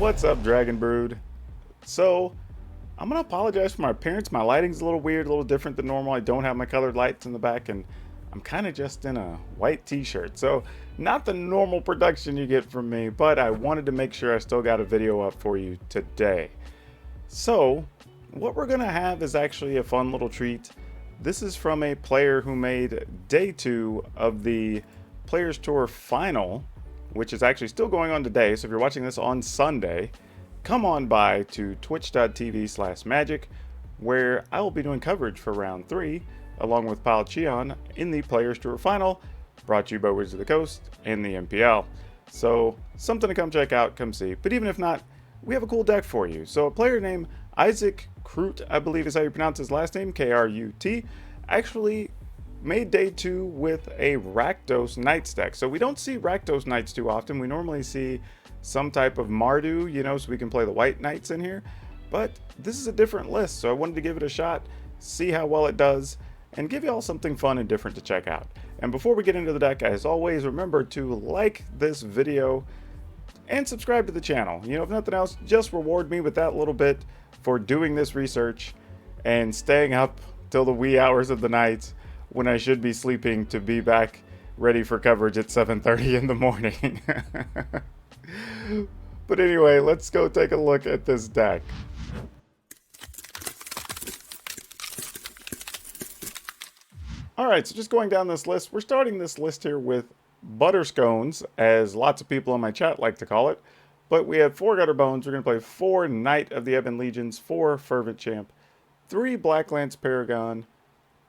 What's up, Dragon Brood? So, I'm gonna apologize for my appearance. My lighting's a little weird, a little different than normal. I don't have my colored lights in the back, and I'm kind of just in a white t-shirt. So, not the normal production you get from me, but I wanted to make sure I still got a video up for you today. So, what we're gonna have is actually a fun little treat. This is from a player who made day 2 of the Players Tour final, which is actually still going on today. So if you're watching this on Sunday, come on by to twitch.tv/magic, where I will be doing coverage for round 3 along with PowrDragn in the Players Tour final, brought to you by Wizards of the Coast and the MPL. So something to come check out, come see. But even if not, we have a cool deck for you. So a player named Issak Krut, I believe is how you pronounce his last name, K-R-U-T, actually made day 2 with a Rakdos Knight deck. So we don't see Rakdos Knights too often. We normally see some type of Mardu, you know, so we can play the white knights in here. But this is a different list, so I wanted to give it a shot, see how well it does, and give you all something fun and different to check out. And before we get into the deck, as always, remember to like this video and subscribe to the channel. You know, if nothing else, just reward me with that little bit for doing this research and staying up till the wee hours of the night when I should be sleeping to be back ready for coverage at 7:30 in the morning. But anyway, let's go take a look at this deck. Alright, so just going down this list, we're starting this list here with Butterscones, as lots of people in my chat like to call it. But we have 4 Gutter Bones, we're going to play 4 Knight of the Ebon Legions, 4 Fervent Champ, 3 Blacklance Paragon,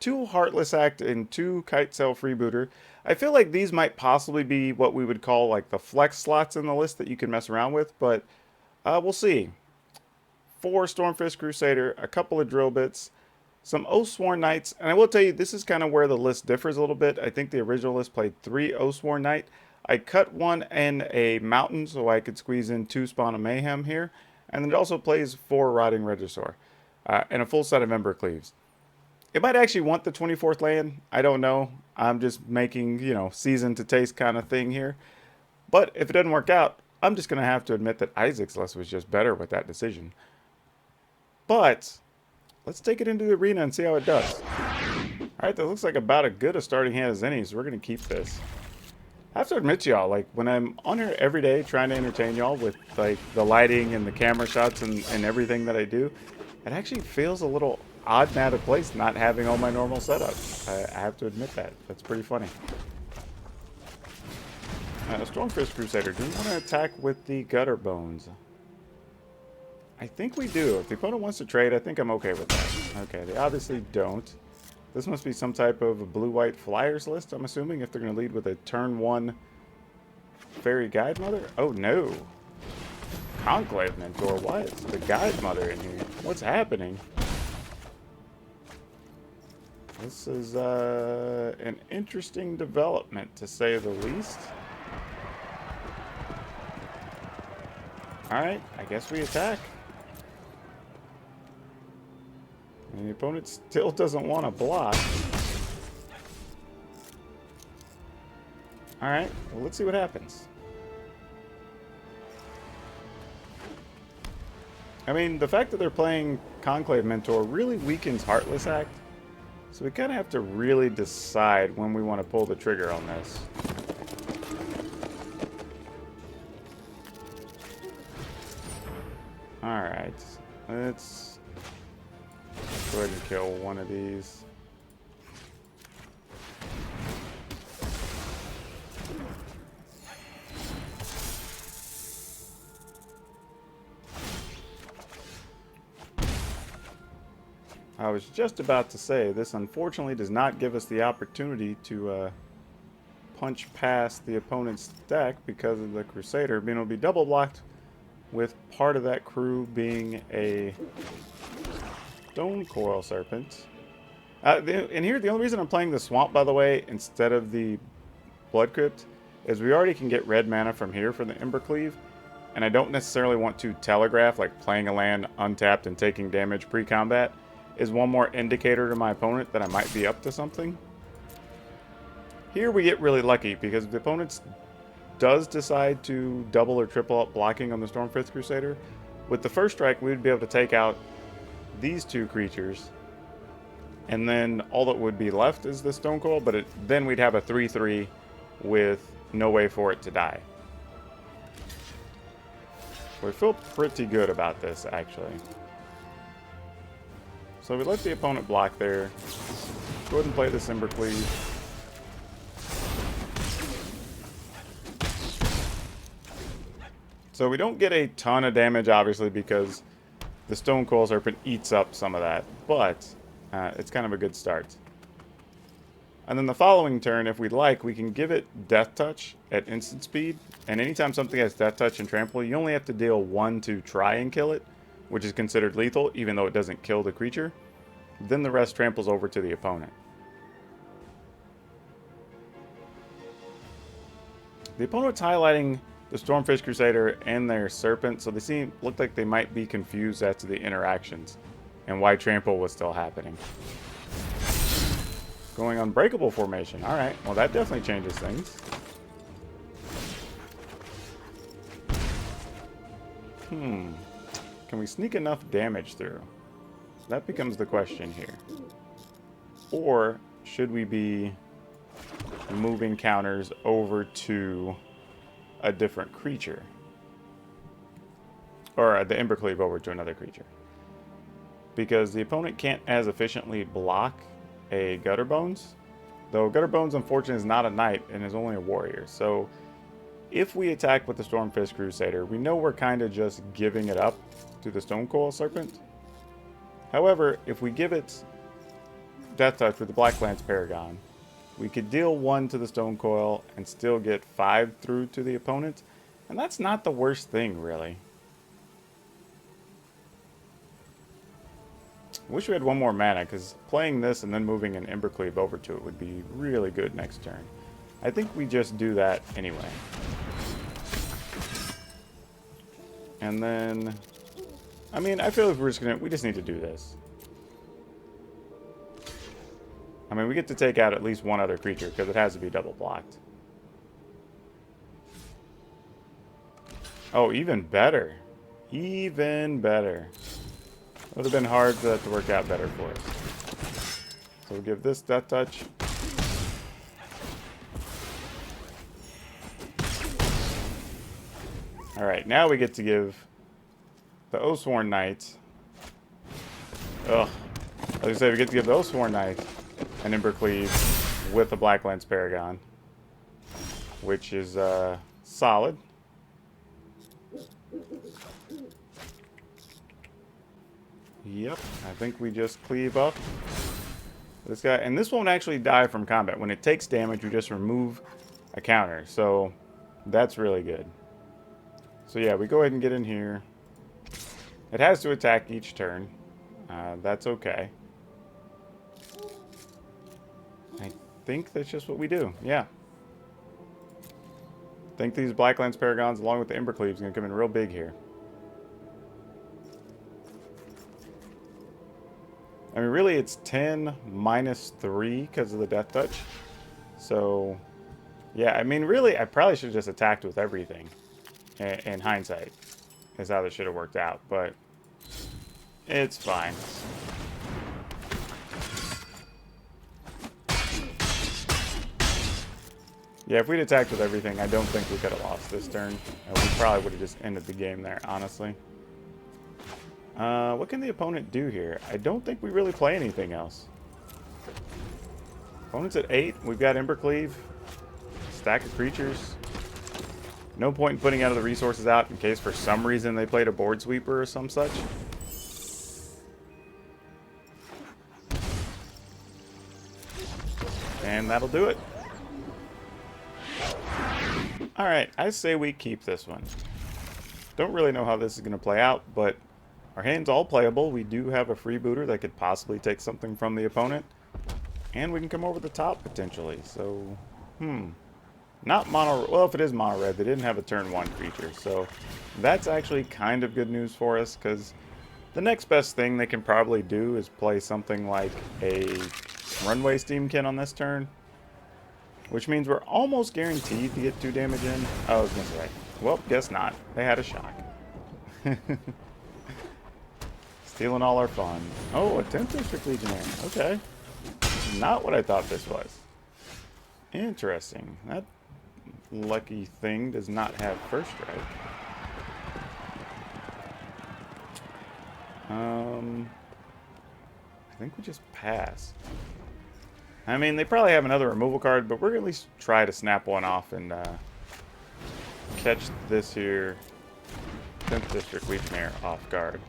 2 Heartless Act, and 2 Kite Sail Freebooter. I feel like these might possibly be what we would call like the flex slots in the list that you can mess around with, but we'll see. 4 Stormfist Crusader, a couple of Drill Bits, some Oathsworn Knights, and I will tell you, this is kind of where the list differs a little bit. I think the original list played 3 Oathsworn Knight. I cut one in a Mountain so I could squeeze in 2 Spawn of Mayhem here, and it also plays 4 Rotting Regisaur, and a full set of Ember Cleaves. It might actually want the 24th land. I don't know. I'm just making, you know, season to taste kind of thing here. But if it doesn't work out, I'm just going to have to admit that Isaac's list was just better with that decision. But let's take it into the arena and see how it does. Alright, that looks like about as good a starting hand as any, so we're going to keep this. I have to admit to y'all, like, when I'm on here every day trying to entertain y'all with, like, the lighting and the camera shots and everything that I do, it actually feels a little odd and out of place not having all my normal setups. I have to admit that. That's pretty funny. Stormfist Crusader, do we want to attack with the Gutter Bones? I think we do. If the opponent wants to trade, I think I'm okay with that. Okay, they obviously don't. This must be some type of blue-white flyers list, I'm assuming, if they're going to lead with a turn 1 Fairy Guide Mother. Oh, no. Conclave Mentor. Why is the Guide Mother in here? What's happening? This is an interesting development, to say the least. Alright, I guess we attack. And the opponent still doesn't want to block. Alright, well, let's see what happens. I mean, the fact that they're playing Conclave Mentor really weakens Heartless Act. So we kind of have to really decide when we want to pull the trigger on this. Alright, let's go ahead and kill one of these. I was just about to say, this unfortunately does not give us the opportunity to punch past the opponent's deck because of the Crusader being able to be double blocked, with part of that crew being a Stone Coil Serpent. And here, the only reason I'm playing the Swamp, by the way, instead of the Blood Crypt, is we already can get red mana from here for the Ember Cleave, and I don't necessarily want to telegraph, like playing a land untapped and taking damage pre-combat is one more indicator to my opponent that I might be up to something. Here we get really lucky because the opponent's does decide to double or triple up blocking on the Stormfist Crusader, with the first strike we would be able to take out these two creatures, and then all that would be left is the Stone Coil, but then we'd have a 3/3 with no way for it to die. So we feel pretty good about this, actually. So we let the opponent block there. Go ahead and play this Embercleave. So we don't get a ton of damage, obviously, because the Stone Coil Serpent eats up some of that, but it's kind of a good start. And then the following turn, if we'd like, we can give it Death Touch at instant speed. And anytime something has Death Touch and Trample, you only have to deal 1 to try and kill it, which is considered lethal, even though it doesn't kill the creature. Then the rest tramples over to the opponent. The opponent's highlighting the Stormfist Crusader and their Serpent, so they look like they might be confused as to the interactions and why Trample was still happening. Going Unbreakable formation. Alright, well that definitely changes things. Can we sneak enough damage through? That becomes the question here. Or should we be moving counters over to a different creature? Or the Embercleave over to another creature? Because the opponent can't as efficiently block a Gutterbones. Though Gutterbones, unfortunately, is not a knight and is only a warrior. So if we attack with the Stormfist Crusader, we know we're kind of just giving it up to the Stone Coil Serpent. However, if we give it Death Touch with the Blacklance Paragon, we could deal 1 to the Stone Coil and still get 5 through to the opponent. And that's not the worst thing, really. I wish we had 1 more mana, because playing this and then moving an Embercleave over to it would be really good next turn. I think we just do that anyway. And then, I mean, I feel like we just need to do this. I mean, we get to take out at least 1 other creature, because it has to be double blocked. Oh, even better. Even better. It would have been hard for that to work out better for us. So we'll give this Death Touch. Alright, now we get to give the Oathsworn Knight. Ugh. As I say, we get to give the Oathsworn Knight an Embercleave with the Blacklance Paragon, which is solid. Yep, I think we just cleave up this guy. And this won't actually die from combat. When it takes damage, we just remove a counter. So that's really good. So yeah, we go ahead and get in here. It has to attack each turn. That's okay. I think that's just what we do. Yeah. I think these Blacklance Paragons, along with the Embercleave, is going to come in real big here. I mean, really, it's 10 minus 3 because of the Death Touch. So, yeah, I mean, really, I probably should have just attacked with everything. In hindsight, is how this should have worked out. But it's fine. Yeah, if we'd attacked with everything, I don't think we could have lost this turn. We probably would have just ended the game there, honestly. What can the opponent do here? I don't think we really play anything else. Opponent's at 8. We've got Embercleave. Stack of creatures. No point in putting out of the resources out in case for some reason they played a board sweeper or some such. And that'll do it. Alright, I say we keep this one. Don't really know how this is going to play out, but our hand's all playable. We do have a freebooter that could possibly take something from the opponent. And we can come over the top, potentially. So, not mono... Well, if it is mono red, they didn't have a turn 1 creature. So, that's actually kind of good news for us, because the next best thing they can probably do is play something like a Runaway Steamkin on this turn. which means we're almost guaranteed to get 2 damage in. Oh, I was gonna say. Well, guess not. They had a shock. Stealing all our fun. Oh, a 10th District Legionnaire. Okay. Not what I thought this was. Interesting. That lucky thing does not have first strike. I think we just pass. I mean, they probably have another removal card, but we're going to at least try to snap one off and catch this here 10th District Legionnaire off guard.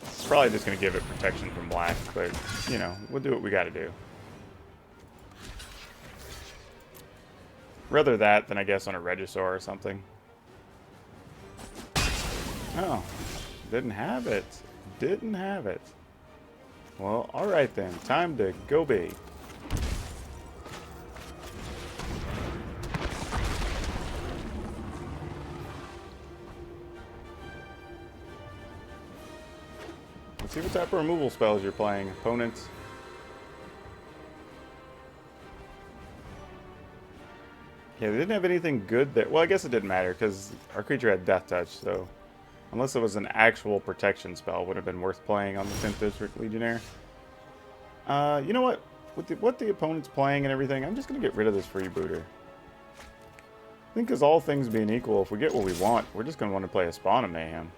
It's probably just going to give it protection from black, but, you know, we'll do what we got to do. Rather that than, I guess, on a Regisaur or something. Oh, didn't have it. Didn't have it. Well, alright then. Time to go big. Let's see what type of removal spells you're playing, opponents. Yeah, they didn't have anything good there. Well, I guess it didn't matter because our creature had Death Touch, so unless it was an actual protection spell, it would have been worth playing on the 10th District Legionnaire. You know what? With what the opponent's playing and everything, I'm just going to get rid of this freebooter. I think as all things being equal, if we get what we want, we're just going to want to play a Spawn of Mayhem.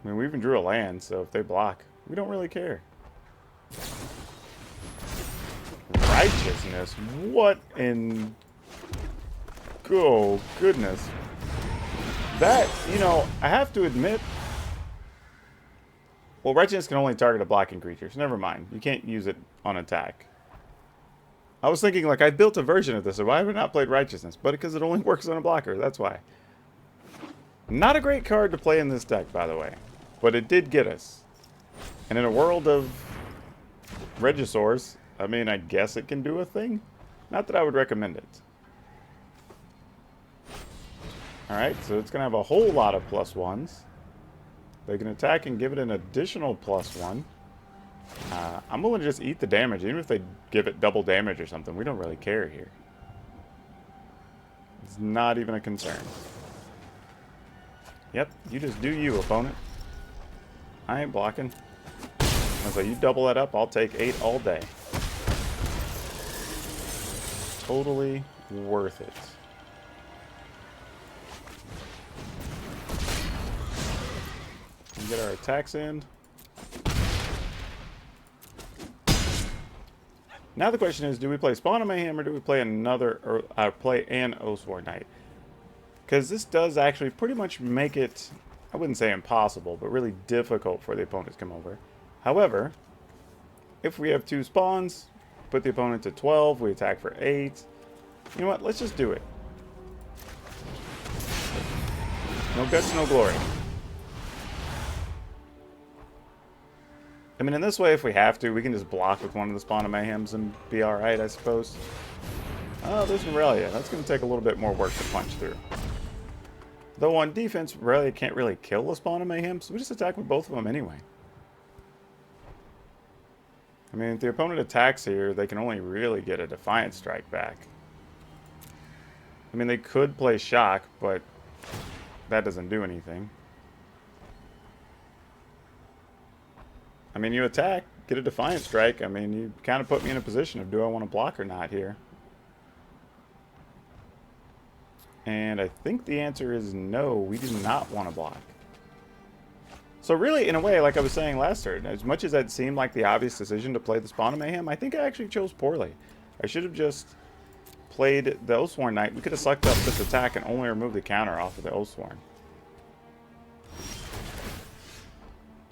I mean, we even drew a land, so if they block, we don't really care. Righteousness? What in... Oh, goodness. That, you know, I have to admit... Well, Righteousness can only target a blocking creature, so never mind. You can't use it on attack. I was thinking, like, I built a version of this, so why have I not played Righteousness? But because it only works on a blocker, that's why. Not a great card to play in this deck, by the way. But it did get us. And in a world of Regisaurs, I mean, I guess it can do a thing. Not that I would recommend it. Alright, so it's going to have a whole lot of +1s. They can attack and give it an additional +1. I'm willing to just eat the damage, even if they give it double damage or something. We don't really care here. It's not even a concern. Yep, you just do you, opponent. I ain't blocking. So you double that up, I'll take 8 all day. Totally worth it. And get our attacks in. Now the question is, do we play Spawn of Mayhem or do we play another, or play an Oathsworn Knight? Because this does actually pretty much make it, I wouldn't say impossible, but really difficult for the opponent to come over. However, if we have 2 spawns, put the opponent to 12, we attack for 8. You know what? Let's just do it. No guts, no glory. I mean, in this way, if we have to, we can just block with one of the Spawn of Mayhems and be alright, I suppose. Oh, there's Aurelia. That's going to take a little bit more work to punch through. Though on defense, Aurelia can't really kill the Spawn of Mayhem, so we just attack with both of them anyway. I mean, if the opponent attacks here, they can only really get a Defiant Strike back. I mean, they could play Shock, but that doesn't do anything. I mean, you attack, get a Defiant Strike. I mean, you kind of put me in a position of do I want to block or not here. And I think the answer is no, we do not want to block. So really, in a way, like I was saying last turn, as much as that seemed like the obvious decision to play the Spawn of Mayhem, I think I actually chose poorly. I should have just played the Oathsworn Knight. We could have selected up this attack and only removed the counter off of the Oathsworn.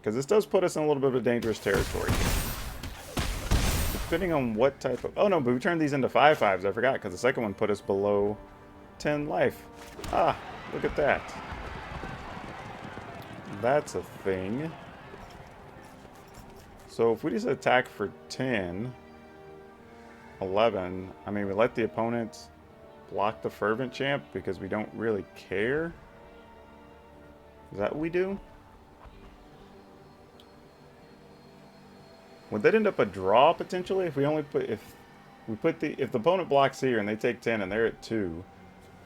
Because this does put us in a little bit of a dangerous territory. Depending on what type of... Oh no, but we turned these into 5/5s, I forgot, because the second one put us below 10 life. Ah, look at that. That's a thing. So if we just attack for 10, 11, I mean, we let the opponent block the Fervent Champ because we don't really care. Is that what we do? Would that end up a draw potentially if we only put if the opponent blocks here and they take 10 and they're at 2,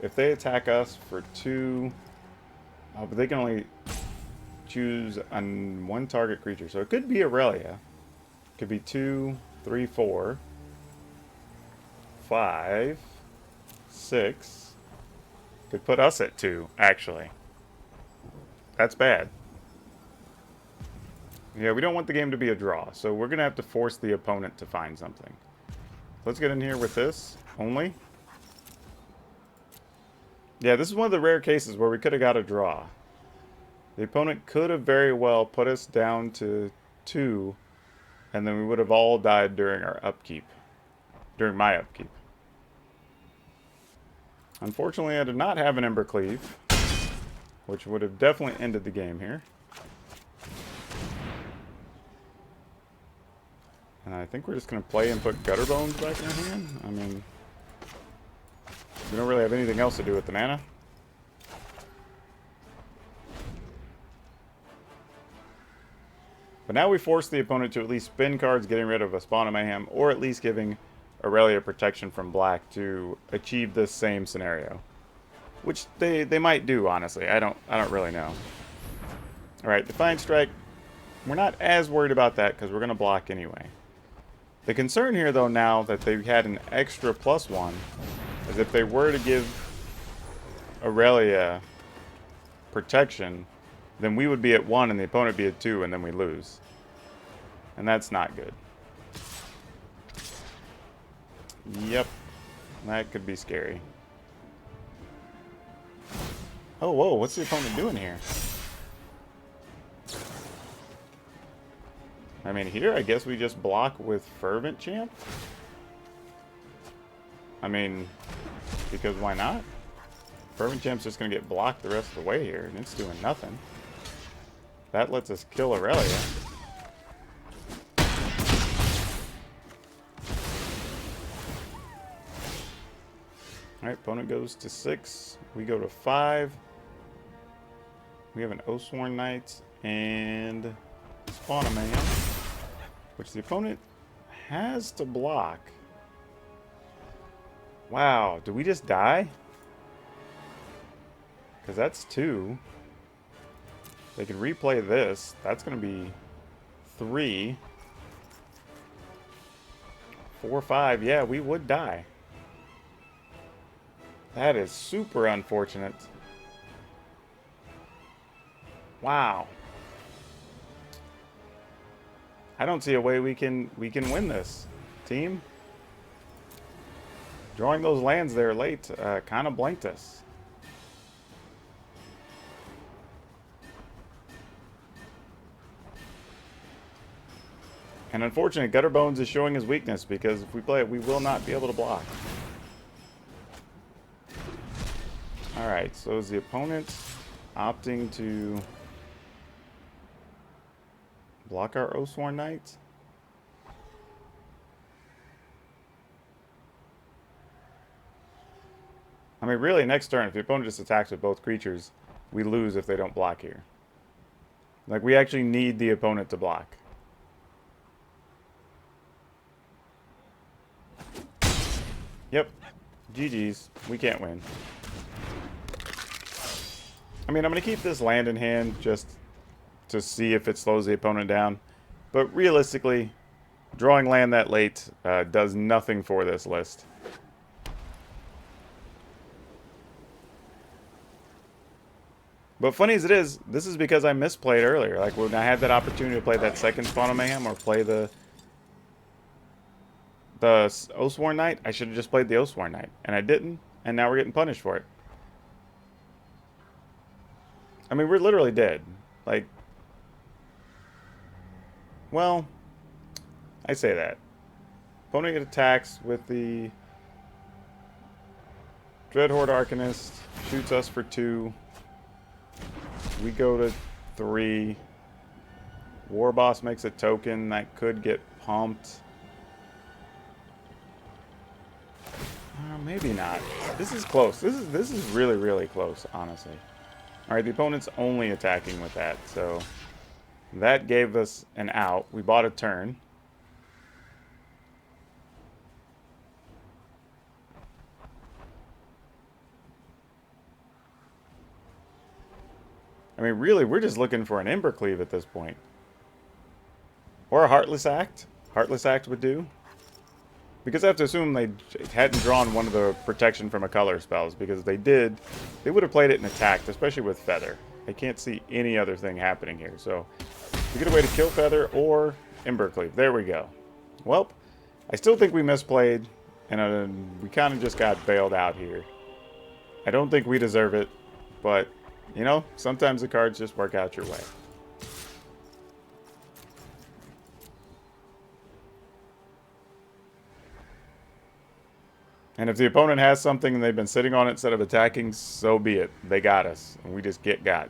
if they attack us for 2, but they can only choose on one target creature, so it could be Aurelia. Could be 2, 3, 4, 5, 6. Could put us at 2 actually. That's bad. Yeah, we don't want the game to be a draw, so we're gonna have to force the opponent to find something. Let's get in here with this only. Yeah, this is one of the rare cases where we could have got a draw. The opponent could have very well put us down to 2, and then we would have all died during our upkeep. During my upkeep. Unfortunately, I did not have an Ember Cleave, which would have definitely ended the game here. And I think we're just going to play and put Gutter Bones back in our hand. I mean, we don't really have anything else to do with the mana. But now we force the opponent to at least spin cards, getting rid of a Spawn of Mayhem, or at least giving Aurelia protection from black to achieve this same scenario. Which they might do, honestly. I don't really know. Alright, Defiant Strike. We're not as worried about that because we're going to block anyway. The concern here, though, now that they had an extra +1, is if they were to give Aurelia protection, then we would be at 1 and the opponent would be at 2, and then we lose. And that's not good. Yep. That could be scary. Oh, whoa, what's the opponent doing here? I mean, here, I guess we just block with Fervent Champ? I mean, because why not? Fervent Champ's just going to get blocked the rest of the way here, and it's doing nothing. That lets us kill Aurelia. Alright, opponent goes to 6. We go to 5. We have an Oathsworn Knight and Spawn of Mayhem, which the opponent has to block. Wow, did we just die? Because that's 2. They can replay this. That's going to be 3. 4, 5. Yeah, we would die. That is super unfortunate. Wow. I don't see a way we can win this, team. Drawing those lands there late kind of blanked us. And unfortunately, Gutter Bones is showing his weakness because if we play it, we will not be able to block. Alright, so is the opponent opting to block our Oathsworn Knight? I mean, really, next turn, if the opponent just attacks with both creatures, we lose if they don't block here. Like, we actually need the opponent to block. Yep. GG's. We can't win. I mean, I'm going to keep this land in hand just to see if it slows the opponent down. But realistically, drawing land that late does nothing for this list. But funny as it is, this is because I misplayed earlier. Like, when I had that opportunity to play that second Spawn of Mayhem or play the Oathsworn Knight, I should have just played the Oathsworn Knight. And I didn't, and now we're getting punished for it. I mean, we're literally dead. Like, well, I say that. Opponent attacks with the Dreadhorde Arcanist, shoots us for 2. We go to 3. Warboss makes a token that could get pumped. Maybe not. This is close. This is really, really close, honestly. Alright, the opponent's only attacking with that, so that gave us an out. We bought a turn. I mean, really, we're just looking for an Embercleave at this point. Or a Heartless Act. Heartless Act would do. Because I have to assume they hadn't drawn one of the protection from a color spells. Because if they did, they would have played it and attacked, especially with Feather. I can't see any other thing happening here. So, we get a way to kill Feather or Embercleave. There we go. Well, I still think we misplayed. And we kind of just got bailed out here. I don't think we deserve it. But, you know, sometimes the cards just work out your way. And if the opponent has something and they've been sitting on it instead of attacking, so be it. They got us. And we just get got.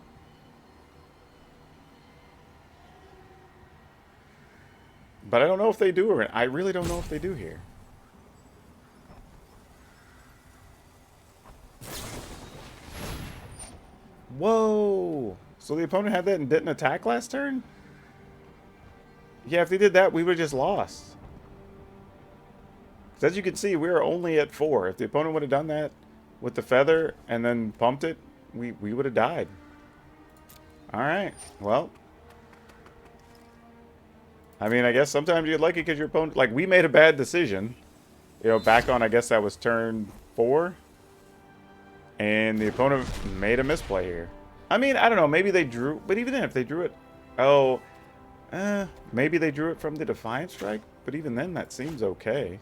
But I don't know if they do. I really don't know if they do here. Whoa! So the opponent had that and didn't attack last turn? Yeah, if they did that, we would have just lost. As you can see, we are only at 4. If the opponent would have done that with the Feather and then pumped it, we would have died. Alright, well. I mean, I guess sometimes you get lucky because your opponent... Like, we made a bad decision. You know, back on, I guess that was turn 4. And the opponent made a misplay here. I mean, I don't know. Maybe they drew... But even then, if they drew it... Oh... maybe they drew it from the Defiant Strike? But even then, that seems okay.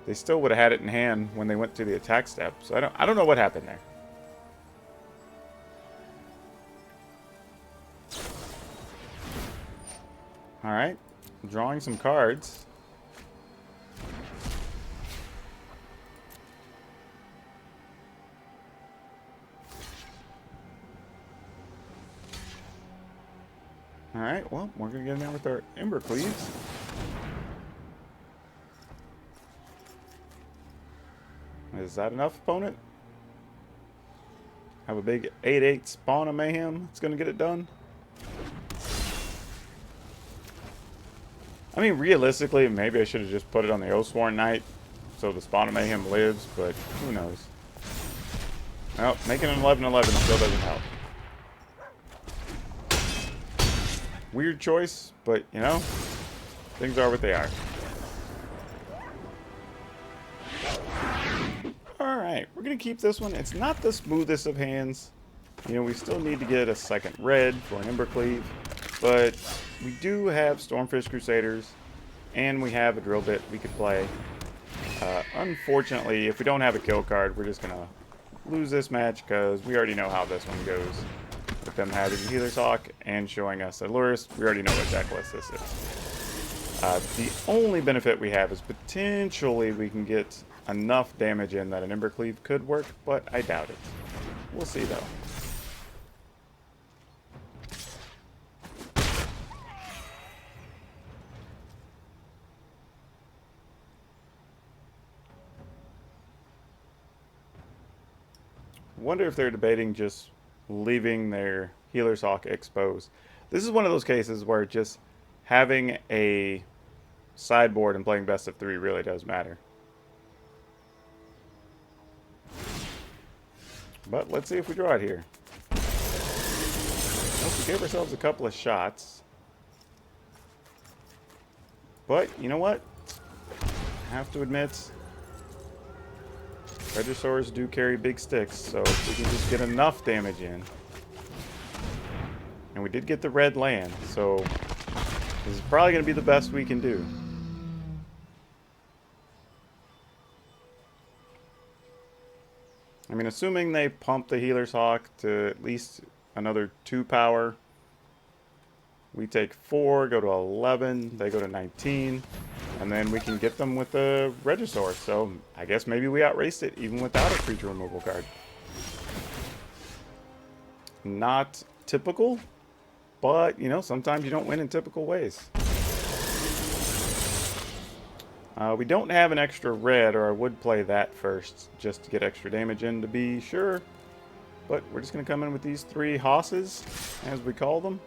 They still would have had it in hand when they went to the attack step. So I don't know what happened there. Alright. Drawing some cards. Alright, well, we're going to get in there with our Embercleaves. Is that enough, opponent? Have a big 8/8 Spawn of Mayhem. It's going to get it done. I mean, realistically, maybe I should have just put it on the Oathsworn Knight so the Spawn of Mayhem lives, but who knows. Well, making an 11/11 still doesn't help. Weird choice, but, you know, things are what they are. Alright, we're going to keep this one. It's not the smoothest of hands. You know, we still need to get a second red for an Embercleave. But we do have Stormfish Crusaders, and we have a drill bit we could play. Unfortunately, if we don't have a kill card, we're just going to lose this match because we already know how this one goes. With them having Healer's Hawk and showing us a Lurrus, we already know what Decklist this is. The only benefit we have is potentially we can get enough damage in that an Embercleave could work, but I doubt it. We'll see though. Wonder if they're debating just leaving their Healer's Hawk exposed. This is one of those cases where just having a sideboard and playing best of 3 really does matter. But let's see if we draw it here. Well, we gave ourselves a couple of shots. But, you know what? I have to admit, Regisaurs do carry big sticks, so if we can just get enough damage in. And we did get the red land, so this is probably going to be the best we can do. I mean, assuming they pump the Healer's Hawk to at least another 2 power. We take 4, go to 11, they go to 19, and then we can get them with the Regisaur. So I guess maybe we outraced it even without a creature removal card. Not typical, but, you know, sometimes you don't win in typical ways. We don't have an extra red, or I would play that first just to get extra damage in to be sure. But we're just going to come in with these 3 hosses, as we call them.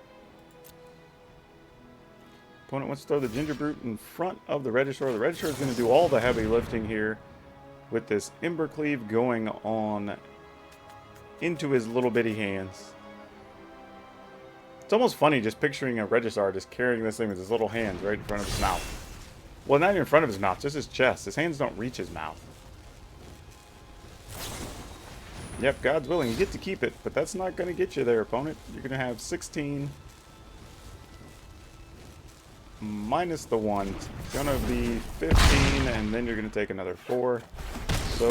Opponent wants to throw the Ginger Brute in front of the Regisaur. The Regisaur is going to do all the heavy lifting here with this Embercleave going on into his little bitty hands. It's almost funny just picturing a Regisar just carrying this thing with his little hands right in front of his mouth. Well, not even in front of his mouth, just his chest. His hands don't reach his mouth. Yep, God's willing, you get to keep it, but that's not going to get you there, opponent. You're going to have 16 minus the 1. It's going to be 15, and then you're going to take another 4. So,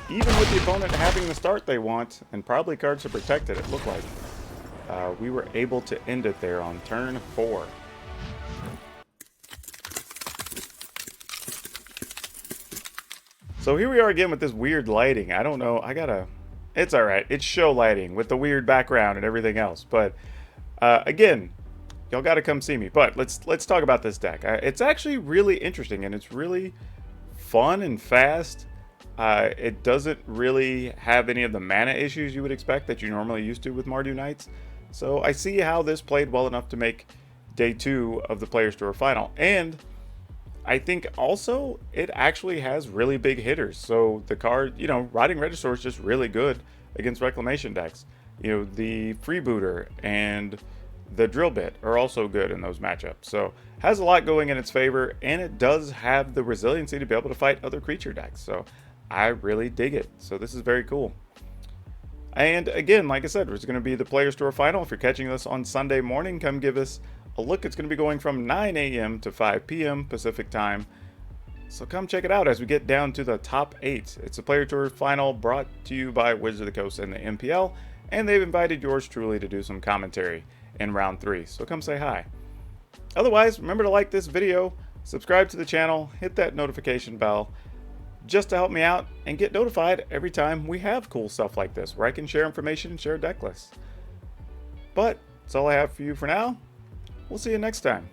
even with the opponent having the start they want, and probably cards to protect it, it looked like, we were able to end it there on turn 4. So here we are again with this weird lighting. I don't know, it's alright. It's show lighting with the weird background and everything else. But, again, y'all gotta come see me. But let's talk about this deck. It's actually really interesting, and it's really fun and fast. It doesn't really have any of the mana issues you would expect that you normally used to with Mardu Knights. So I see how this played well enough to make day 2 of the Players Tour Final. And I think also it actually has really big hitters. So the card, you know, Rotting Regisaur is just really good against Reclamation decks. You know, the Freebooter and the Drill Bit are also good in those matchups. So has a lot going in its favor, and it does have the resiliency to be able to fight other creature decks. So I really dig it. So this is very cool. And again, like I said, it's going to be the Players Tour Final. If you're catching this on Sunday morning, come give us a look. It's going to be going from 9 a.m. to 5 p.m. Pacific time. So come check it out as we get down to the top 8. It's a Player Tour Final brought to you by Wizards of the Coast and the MPL. And they've invited yours truly to do some commentary in round 3. So come say hi. Otherwise, remember to like this video, subscribe to the channel, hit that notification bell, just to help me out and get notified every time we have cool stuff like this, where I can share information and share deck lists. But that's all I have for you for now. We'll see you next time.